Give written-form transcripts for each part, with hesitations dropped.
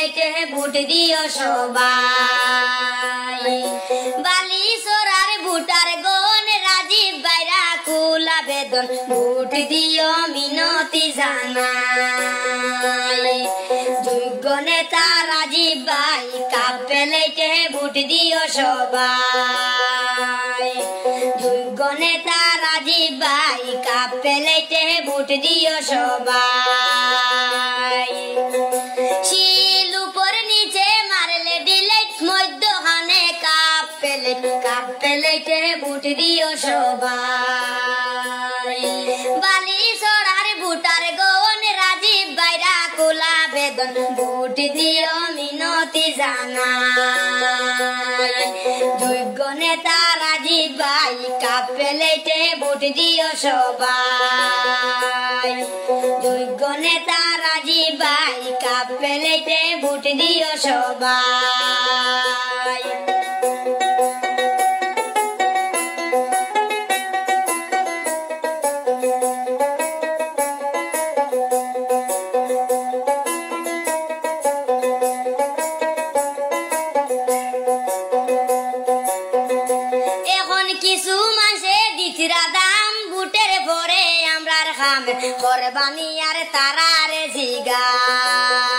প্লেটে বুট দিও সবাই বালি সোরার বুটার গন রাজীব বাইরা কুল আবেদন বুট দিও মিনতি জানাই যোগ্য নেতা রাজীব ভাই কাপ প্লেটে বুট দিও সবাই যোগ্য নেতা রাজীব ভাই কাপ প্লেটে বুট দিও সবাই শিল উপর নিচে মারলে ডিলেট মধ্যখানে কাপ প্লেটে বুট দিও সবাই বালি সরার বুটার গন রাজীব বাইরা কুলা বেদন বুট দিও মিনতি জানাই যোগ্য নেতা রাজীব ভাই কাপ প্লেটে বুট দিও সবাই যোগ্য নেতা রাজীব ভাই কাপ প্লেটে বুট দিও সবাই কোরবানি আর তারার জিগাই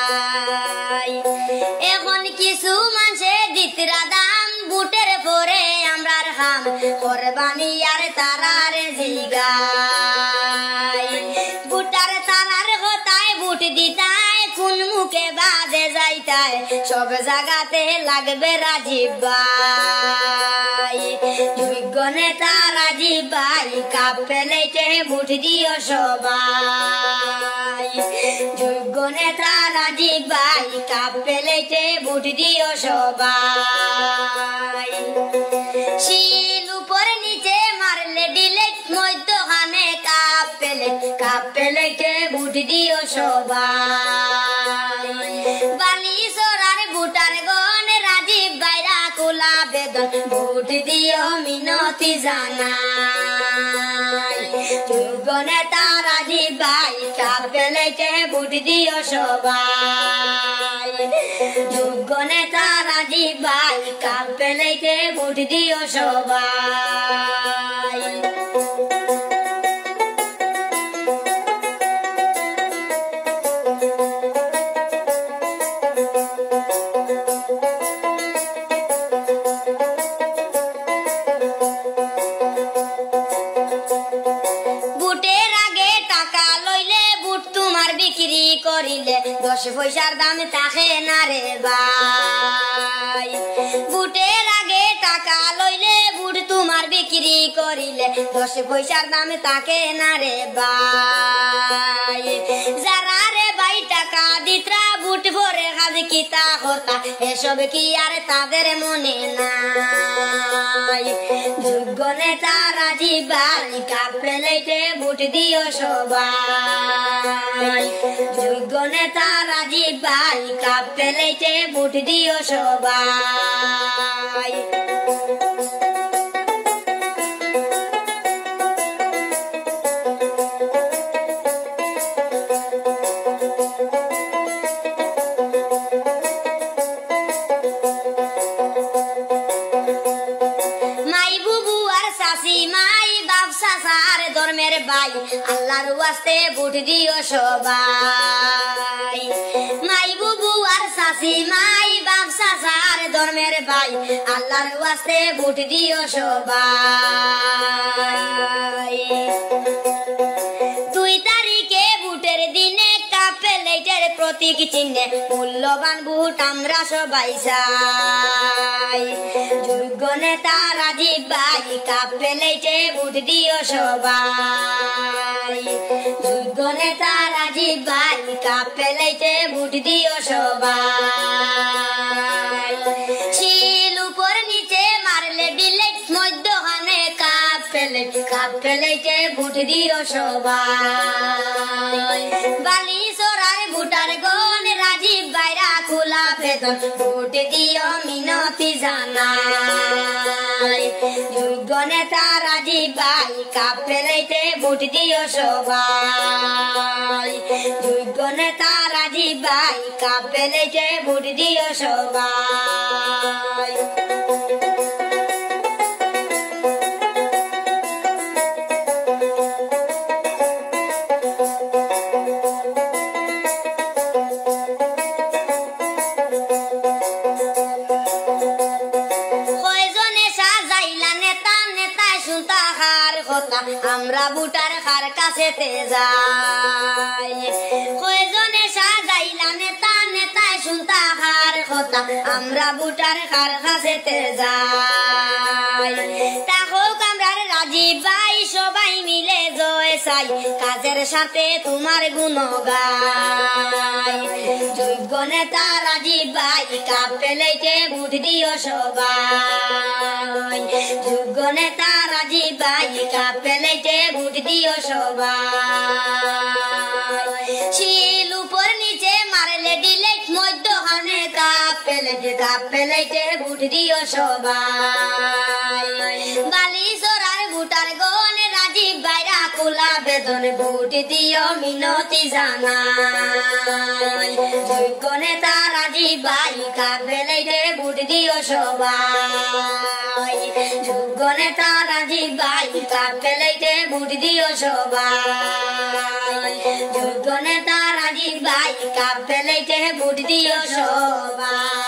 এখন কিছু মানুষে দিতরা দাম বুটের পরে আমরার খাম কোরবানি আর তারার জিগাই বুটার তারার হতায় বুট দিতায় কোন মুখে বাজে যাইতায় সব জায়গাতে লাগবে রাজীব ভাই যোগ্য নেতা রাজীব ভাই কাপ প্লেটে বুট দিও সবাই যোগ্য নেতা রাজীব ভাই কাপ প্লেটে বুট দিও সবাই শিল উপর নিচে মারলে ডিলেট মধ্যখানে কাপ প্লেটে বুট দিও সবাই বালি সরার বুটার গন রাজীব বাইরা কুলা বেদন বুট দিও মিনতি জানাই যোগ্য নেতা রাজীব ভাই কাপ প্লেটে বুট দিও সবাই যোগ্য নেতা রাজীব ভাই কাপ প্লেটে বুট দিও সবাই করিলে 10 পয়সার দাম থাকে না রে ভাই বুটের আগে টাকা লইলে বুট তোমার বিক্রি করিলে 10 পয়সার দাম থাকে না রে ভাই যারা রে ভাই টাকা দিতরা বুট ভরে কাজ কিতা হতা এসব কি আর তাদের মনে নাই যোগ্য নেতা রাজীব ভাই কাপ প্লেটে বুট দিও সবাই যোগ্য নেতা রাজীব ভাই কাপ প্লেটে বুট দিও সবাই ভাই আল্লাহর ওয়াস্তে বুট দিও সবাই মাই বুবু আর শাশি মাই বাপ শাশার ধর্মের ভাই আল্লাহর ওয়াস্তে বুট দিও সবাই 2 তারিখে বুটের দিনে কাপ প্লেটের প্রতীক চিহ্নে মূল্যবান বুট আমরা সবাই চাই যোগ্য নেতা রাজীব ভাই কাপ প্লেটে বুট দিও সবাই যোগ্য নেতা রাজীব ভাই কাপ প্লেটে বুট দিও সবাই শিল উপর নিচে মারলে ডিলেট মধ্যখানে কাপ কাপ প্লেটে ভোট দিও সবাই বালি চোরার ভোটার গণ রাজীব বাইরা খোলা বেতন ভোট দিও মিনতি জানাই যোগ্য নেতা রাজীব ভাই কাপ প্লেটে ভোট দিও সবাই যোগ্য নেতা রাজীব ভাই কাপ প্লেটে ভোট দিও সবাই আমরা ভোটার কার কাছেতে যাই কয়জনে সাজাইলা নেতা নেতায় শুনতা কার কথা আমরা ভোটার কার কাছেতে যাই তাহোক আমরা রাজীব ভাই সবাই মিলে জয় চাই কাজের সাথে তোমার গুণ গাই যোগ্য নেতা রাজীব ভাই কাপ প্লেটে ভোট দিও সবাই যোগ্য নেতা রাজীব ভাই কাপ প্লেটে ভোট দিও সবাই শিল উপর নিচে মারলে ডিলেট মধ্যখানে কাপ প্লেটে ভোট দিও সবাই বালি চোরার ভোটার গণ রাজীব ভাইরা খোলা বেতন ভোট দিও মিনতি জানাই যোগ্য নেতা রাজীব ভাই কাপ প্লেটে ভোট দিও সবাই যোগ্য নেতা রাজীব ভাই কাপ প্লেটে ভোট দিও সবাই যোগ্য নেতা রাজীব ভাই কাপ প্লেটে ভোট দিও সবাই।